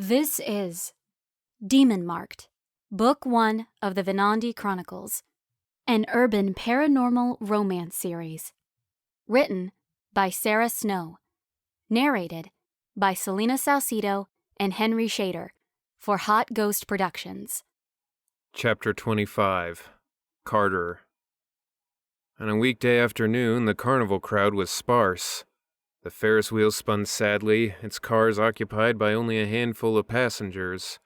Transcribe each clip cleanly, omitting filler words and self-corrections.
This is Demon Marked, Book 1 of the Venandi Chronicles, an urban paranormal romance series. Written by Sara Snow. Narrated by Selena Salcido and Henry Shader for Hot Ghost Productions. Chapter 25. Carter. On a weekday afternoon, the carnival crowd was sparse. The Ferris wheel spun sadly, its cars occupied by only a handful of passengers.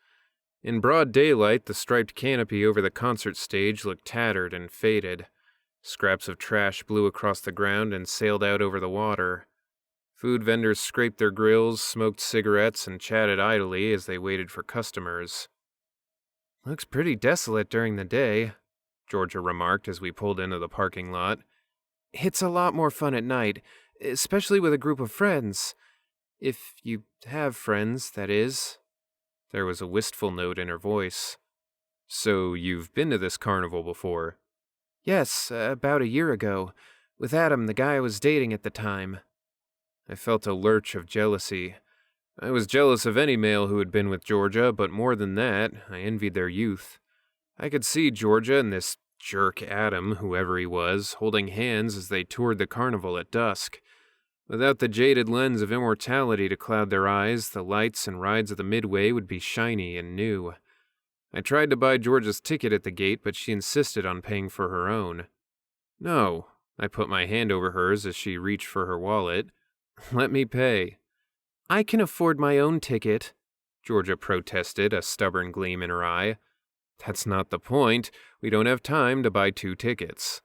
In broad daylight, the striped canopy over the concert stage looked tattered and faded. Scraps of trash blew across the ground and sailed out over the water. Food vendors scraped their grills, smoked cigarettes, and chatted idly as they waited for customers. "Looks pretty desolate during the day," Georgia remarked as we pulled into the parking lot. "It's a lot more fun at night, especially with a group of friends. If you have friends, that is." There was a wistful note in her voice. "So you've been to this carnival before?" "Yes, about a year ago, with Adam, the guy I was dating at the time." I felt a lurch of jealousy. I was jealous of any male who had been with Georgia, but more than that, I envied their youth. I could see Georgia and this jerk Adam, whoever he was, holding hands as they toured the carnival at dusk. Without the jaded lens of immortality to cloud their eyes, the lights and rides of the midway would be shiny and new. I tried to buy Georgia's ticket at the gate, but she insisted on paying for her own. "No," I put my hand over hers as she reached for her wallet. "Let me pay." "I can afford my own ticket," Georgia protested, a stubborn gleam in her eye. "That's not the point. We don't have time to buy 2 tickets.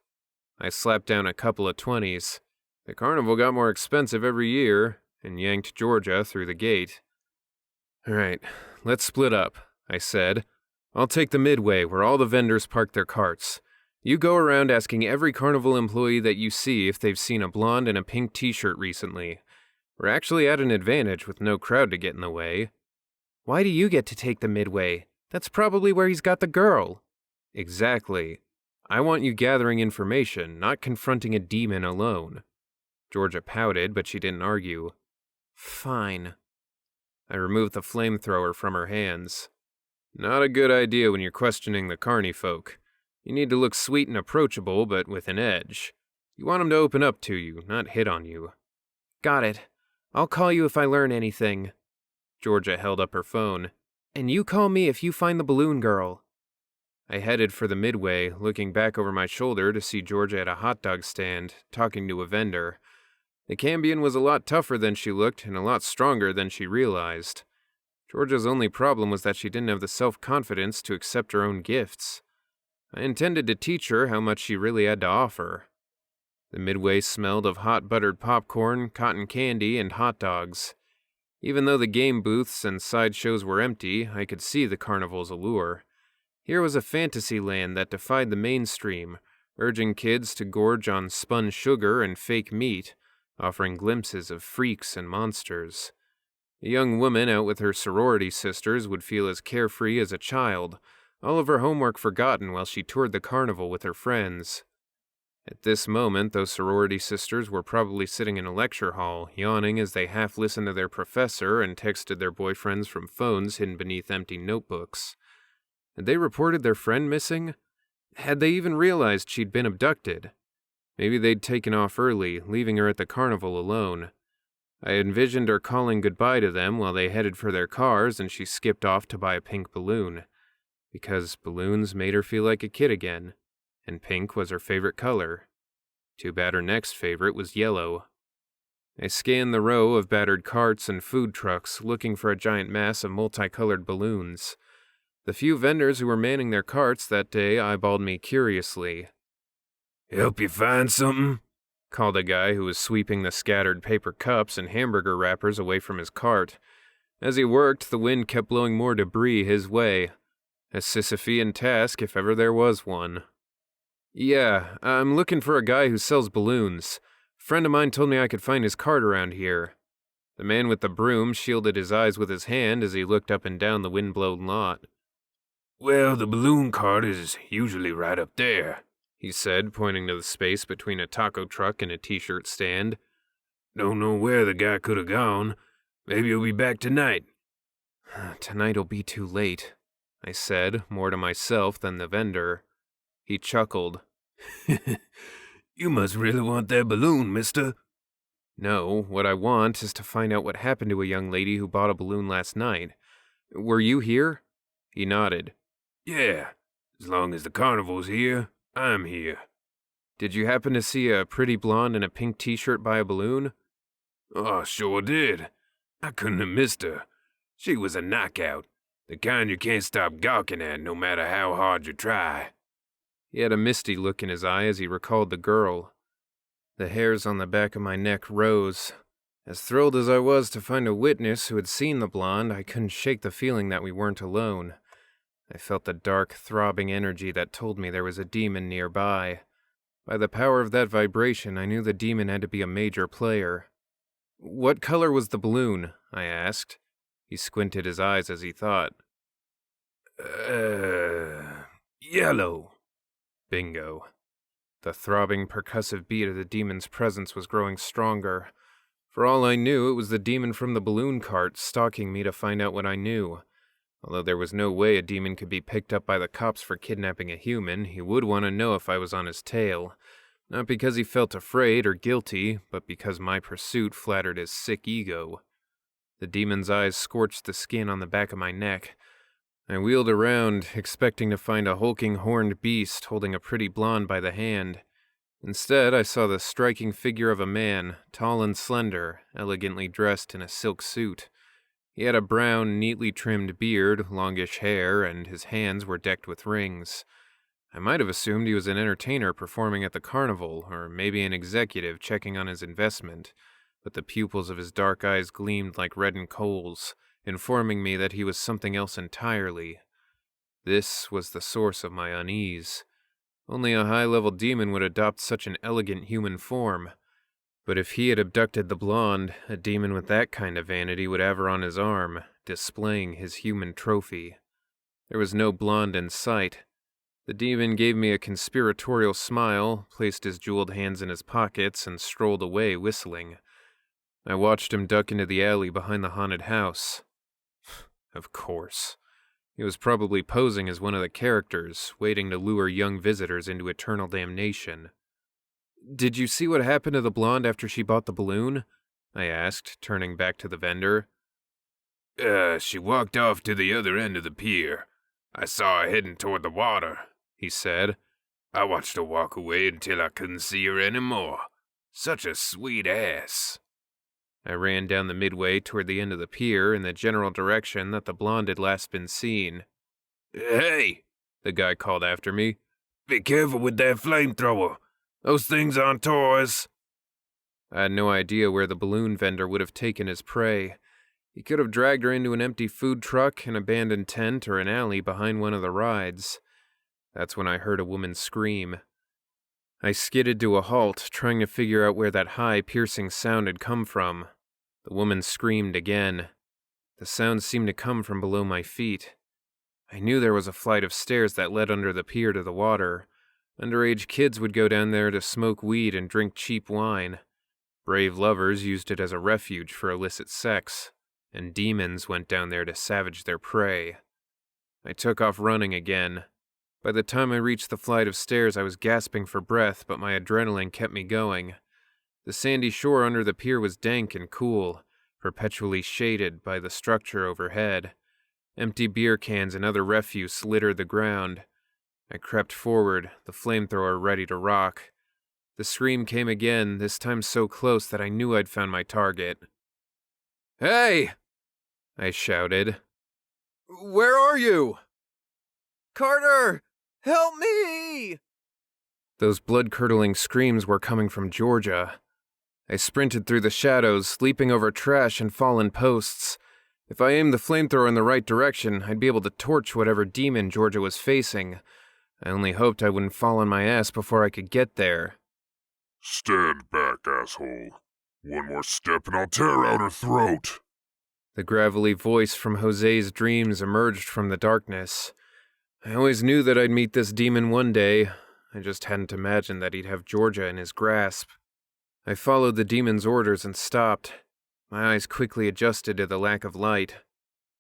I slapped down a couple of 20s. The carnival got more expensive every year, and yanked Georgia through the gate. "All right, let's split up," I said. "I'll take the midway where all the vendors park their carts. You go around asking every carnival employee that you see if they've seen a blonde in a pink t-shirt recently. We're actually at an advantage with no crowd to get in the way." "Why do you get to take the midway? That's probably where he's got the girl." "Exactly. I want you gathering information, not confronting a demon alone." Georgia pouted, but she didn't argue. "Fine." I removed the flamethrower from her hands. "Not a good idea when you're questioning the carny folk. You need to look sweet and approachable, but with an edge. You want them to open up to you, not hit on you." "Got it. I'll call you if I learn anything." Georgia held up her phone. "And you call me if you find the balloon girl." I headed for the midway, looking back over my shoulder to see Georgia at a hot dog stand, talking to a vendor. The Cambion was a lot tougher than she looked and a lot stronger than she realized. Georgia's only problem was that she didn't have the self-confidence to accept her own gifts. I intended to teach her how much she really had to offer. The midway smelled of hot buttered popcorn, cotton candy, and hot dogs. Even though the game booths and sideshows were empty, I could see the carnival's allure. Here was a fantasy land that defied the mainstream, urging kids to gorge on spun sugar and fake meat, offering glimpses of freaks and monsters. A young woman out with her sorority sisters would feel as carefree as a child, all of her homework forgotten while she toured the carnival with her friends. At this moment, those sorority sisters were probably sitting in a lecture hall, yawning as they half listened to their professor and texted their boyfriends from phones hidden beneath empty notebooks. Had they reported their friend missing? Had they even realized she'd been abducted? Maybe they'd taken off early, leaving her at the carnival alone. I envisioned her calling goodbye to them while they headed for their cars and she skipped off to buy a pink balloon. Because balloons made her feel like a kid again, and pink was her favorite color. Too bad her next favorite was yellow. I scanned the row of battered carts and food trucks, looking for a giant mass of multicolored balloons. The few vendors who were manning their carts that day eyeballed me curiously. "Help you find something?" called a guy who was sweeping the scattered paper cups and hamburger wrappers away from his cart. As he worked, the wind kept blowing more debris his way. A Sisyphean task if ever there was one. "Yeah, I'm looking for a guy who sells balloons. A friend of mine told me I could find his cart around here." The man with the broom shielded his eyes with his hand as he looked up and down the wind-blown lot. "Well, the balloon cart is usually right up there," he said, pointing to the space between a taco truck and a t-shirt stand. "Don't know where the guy could have gone. Maybe he'll be back tonight." Tonight'll be too late, I said, more to myself than the vendor. He chuckled. You must really want that balloon, mister. No, what I want is to find out what happened to a young lady who bought a balloon last night. Were you here? He nodded. Yeah, as long as the carnival's here, I'm here. Did you happen to see a pretty blonde in a pink t-shirt buy a balloon? Oh, sure did. I couldn't have missed her. She was a knockout, the kind you can't stop gawking at no matter how hard you try. He had a misty look in his eye as he recalled the girl. The hairs on the back of my neck rose. As thrilled as I was to find a witness who had seen the blonde, I couldn't shake the feeling that we weren't alone. I felt the dark, throbbing energy that told me there was a demon nearby. By the power of that vibration, I knew the demon had to be a major player. What color was the balloon? I asked. He squinted his eyes as he thought. Yellow. Bingo. The throbbing, percussive beat of the demon's presence was growing stronger. For all I knew, it was the demon from the balloon cart stalking me to find out what I knew. Although there was no way a demon could be picked up by the cops for kidnapping a human, he would want to know if I was on his tail. Not because he felt afraid or guilty, but because my pursuit flattered his sick ego. The demon's eyes scorched the skin on the back of my neck. I wheeled around, expecting to find a hulking horned beast holding a pretty blonde by the hand. Instead, I saw the striking figure of a man, tall and slender, elegantly dressed in a silk suit. He had a brown, neatly trimmed beard, longish hair, and his hands were decked with rings. I might have assumed he was an entertainer performing at the carnival, or maybe an executive checking on his investment, but the pupils of his dark eyes gleamed like reddened coals, informing me that he was something else entirely. This was the source of my unease. Only a high-level demon would adopt such an elegant human form. But if he had abducted the blonde, a demon with that kind of vanity would have her on his arm, displaying his human trophy. There was no blonde in sight. The demon gave me a conspiratorial smile, placed his jeweled hands in his pockets, and strolled away whistling. I watched him duck into the alley behind the haunted house. Of course. He was probably posing as one of the characters, waiting to lure young visitors into eternal damnation. Did you see what happened to the blonde after she bought the balloon? I asked, turning back to the vendor. She walked off to the other end of the pier. I saw her heading toward the water, he said. I watched her walk away until I couldn't see her anymore. Such a sweet ass. I ran down the midway toward the end of the pier in the general direction that the blonde had last been seen. Hey, the guy called after me. Be careful with that flamethrower. Those things aren't toys. I had no idea where the balloon vendor would have taken his prey. He could have dragged her into an empty food truck, an abandoned tent, or an alley behind one of the rides. That's when I heard a woman scream. I skidded to a halt, trying to figure out where that high, piercing sound had come from. The woman screamed again. The sound seemed to come from below my feet. I knew there was a flight of stairs that led under the pier to the water. Underage kids would go down there to smoke weed and drink cheap wine. Brave lovers used it as a refuge for illicit sex, and demons went down there to savage their prey. I took off running again. By the time I reached the flight of stairs, I was gasping for breath, but my adrenaline kept me going. The sandy shore under the pier was dank and cool, perpetually shaded by the structure overhead. Empty beer cans and other refuse littered the ground. I crept forward, the flamethrower ready to rock. The scream came again, this time so close that I knew I'd found my target. "Hey!" I shouted. "Where are you?" "Carter! Help me!" Those blood-curdling screams were coming from Georgia. I sprinted through the shadows, leaping over trash and fallen posts. If I aimed the flamethrower in the right direction, I'd be able to torch whatever demon Georgia was facing. I only hoped I wouldn't fall on my ass before I could get there. Stand back, asshole. One more step and I'll tear out her throat. The gravelly voice from Jose's dreams emerged from the darkness. I always knew that I'd meet this demon one day. I just hadn't imagined that he'd have Georgia in his grasp. I followed the demon's orders and stopped. My eyes quickly adjusted to the lack of light.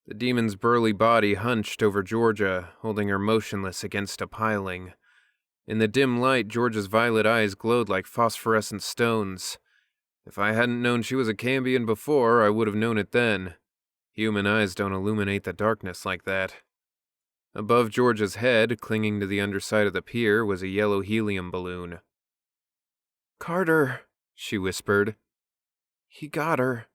The demon's burly body hunched over Georgia, holding her motionless against a piling. In the dim light, Georgia's violet eyes glowed like phosphorescent stones. If I hadn't known she was a Cambion before, I would have known it then. Human eyes don't illuminate the darkness like that. Above Georgia's head, clinging to the underside of the pier, was a yellow helium balloon. "Carter," she whispered. "He got her."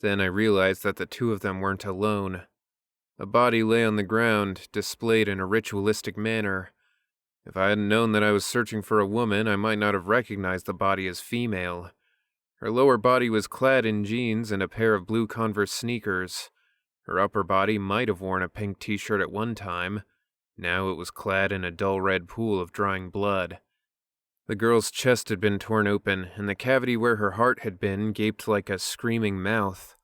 Then I realized that the two of them weren't alone. A body lay on the ground, displayed in a ritualistic manner. If I hadn't known that I was searching for a woman, I might not have recognized the body as female. Her lower body was clad in jeans and a pair of blue Converse sneakers. Her upper body might have worn a pink t-shirt at one time. Now it was clad in a dull red pool of drying blood. The girl's chest had been torn open, and the cavity where her heart had been gaped like a screaming mouth.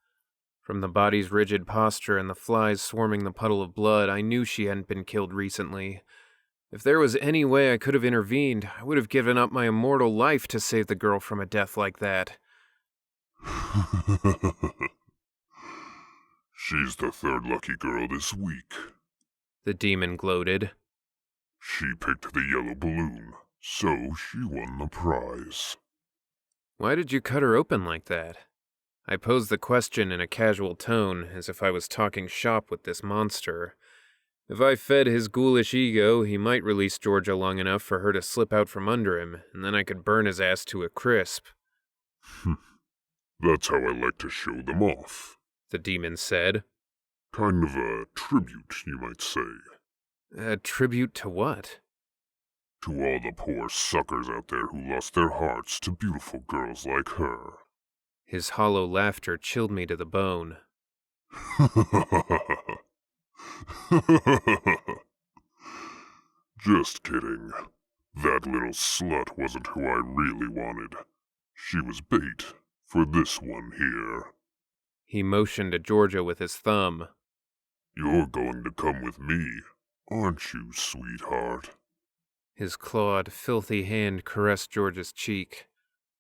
From the body's rigid posture and the flies swarming the puddle of blood, I knew she hadn't been killed recently. If there was any way I could have intervened, I would have given up my immortal life to save the girl from a death like that. She's the third lucky girl this week, the demon gloated. She picked the yellow balloon, so she won the prize. Why did you cut her open like that? I posed the question in a casual tone, as if I was talking shop with this monster. If I fed his ghoulish ego, he might release Georgia long enough for her to slip out from under him, and then I could burn his ass to a crisp. That's how I like to show them off, the demon said. Kind of a tribute, you might say. A tribute to what? To all the poor suckers out there who lost their hearts to beautiful girls like her. His hollow laughter chilled me to the bone. Just kidding. That little slut wasn't who I really wanted. She was bait for this one here. He motioned to Georgia with his thumb. You're going to come with me, aren't you, sweetheart? His clawed, filthy hand caressed Georgia's cheek.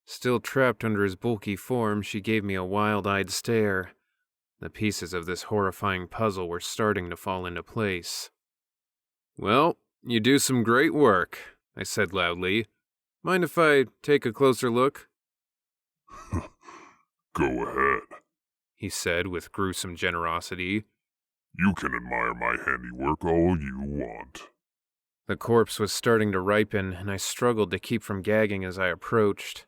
Still trapped under his bulky form, she gave me a wild-eyed stare. The pieces of this horrifying puzzle were starting to fall into place. "Well, you do some great work," I said loudly. "Mind if I take a closer look?" Go ahead, he said with gruesome generosity. You can admire my handiwork all you want. The corpse was starting to ripen, and I struggled to keep from gagging as I approached.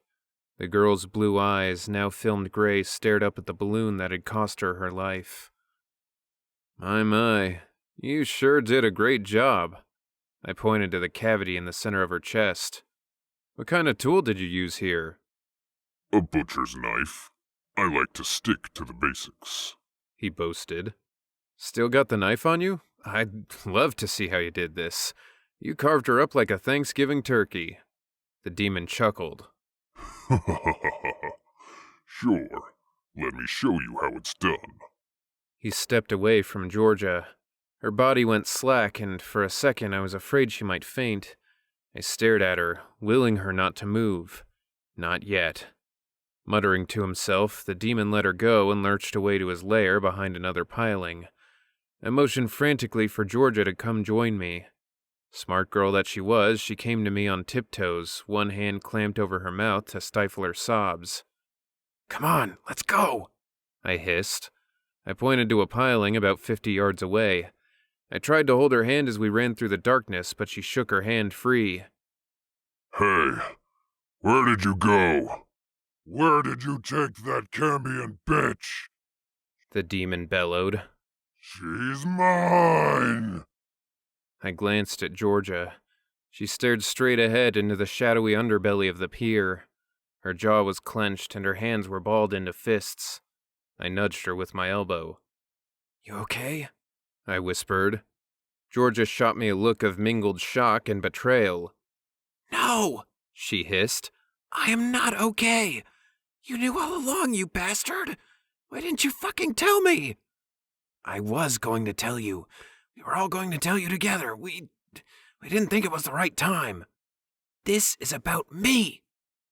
The girl's blue eyes, now filmed gray, stared up at the balloon that had cost her her life. My, you sure did a great job. I pointed to the cavity in the center of her chest. What kind of tool did you use here? A butcher's knife. I like to stick to the basics, he boasted. Still got the knife on you? I'd love to see how you did this. You carved her up like a Thanksgiving turkey. The demon chuckled. Sure, let me show you how it's done. He stepped away from Georgia. Her body went slack, and for a second I was afraid she might faint. I stared at her, willing her not to move. Not yet. Muttering to himself, the demon let her go and lurched away to his lair behind another piling. I motioned frantically for Georgia to come join me. Smart girl that she was, she came to me on tiptoes, one hand clamped over her mouth to stifle her sobs. "Come on, let's go," I hissed. I pointed to a piling about 50 yards away. I tried to hold her hand as we ran through the darkness, but she shook her hand free. Hey, where did you go? Where did you take that Cambion bitch? The demon bellowed. She's mine! I glanced at Georgia. She stared straight ahead into the shadowy underbelly of the pier. Her jaw was clenched and her hands were balled into fists. I nudged her with my elbow. "You okay?" I whispered. Georgia shot me a look of mingled shock and betrayal. "No!" she hissed. "I am not okay! You knew all along, you bastard! Why didn't you fucking tell me?" "I was going to tell you. We were all going to tell you together. We didn't think it was the right time. This is about me."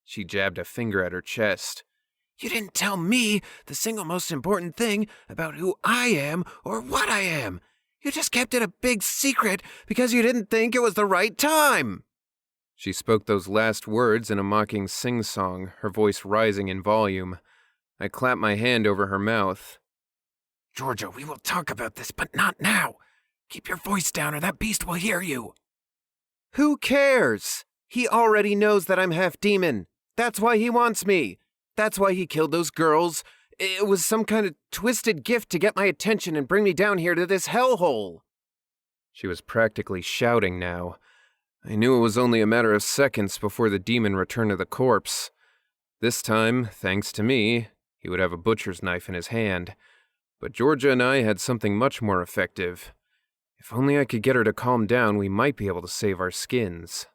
She jabbed a finger at her chest. You didn't tell me the single most important thing about who I am or what I am. You just kept it a big secret because you didn't think it was the right time. She spoke those last words in a mocking sing-song, her voice rising in volume. I clapped my hand over her mouth. Georgia, we will talk about this, but not now. Keep your voice down or that beast will hear you. Who cares? He already knows that I'm half demon. That's why he wants me. That's why he killed those girls. It was some kind of twisted gift to get my attention and bring me down here to this hellhole. She was practically shouting now. I knew it was only a matter of seconds before the demon returned to the corpse. This time, thanks to me, he would have a butcher's knife in his hand. But Georgia and I had something much more effective. If only I could get her to calm down, we might be able to save our skins.